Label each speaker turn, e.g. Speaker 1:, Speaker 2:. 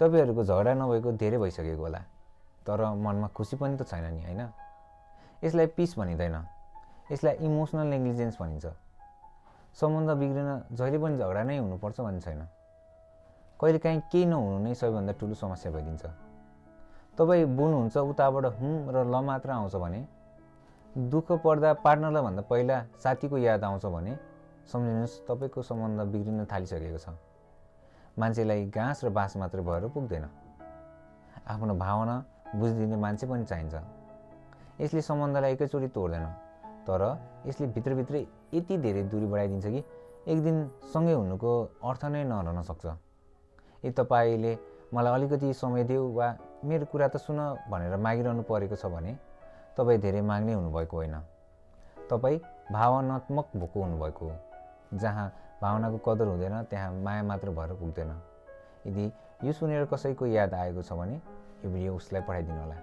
Speaker 1: तपाईहरुको झगडा नभएको धेरै भइसकेको होला, तर मनमा खुसी पनि त छैन नि, हैन? यसलाई पीस भनिदैन, यसलाई इमोसनल नेग्लिजेन्स भनिन्छ। सम्बन्ध बिग्रिन जहिले पनि झगडा नै हुनुपर्छ भन्ने छैन। कहिलेकाहीँ केही नहुनु नै सबैभन्दा ठुलो समस्या भइदिन्छ। तपाईँ बोल्नुहुन्छ उताबाट हुँ र ल मात्र आउँछ भने, दुःख पर्दा पार्टनरलाई भन्दा पहिला साथीको याद आउँछ भने सम्झिनुहोस् तपाईँको सम्बन्ध बिग्रिन थालिसकेको छ। मान्छेलाई घाँस र बाँस मात्र भएर पुग्दैन, आफ्नो भावना बुझिदिने मान्छे पनि चाहिन्छ। यसले सम्बन्धलाई एकैचोटि तोड्दैन, तर यसले भित्रभित्रै यति धेरै दूरी बढाइदिन्छ कि एक दिन सँगै हुनुको अर्थ नै नरहन सक्छ। यदि तपाईँले मलाई अलिकति समय देऊ वा मेरो कुरा त सुन भनेर मागिरहनु परेको छ भने तपाईँ धेरै माग्ने हुनुभएको होइन, तपाईँ भावनात्मक भोको हुनुभएको हो। जहाँ भावनाको कदर हुँदैन त्यहाँ माया मात्र भएर पुग्दैन। यदि यो सुनेर कसैको याद आएको छ भने यो भिडियो उसलाई पठाइदिनु होला।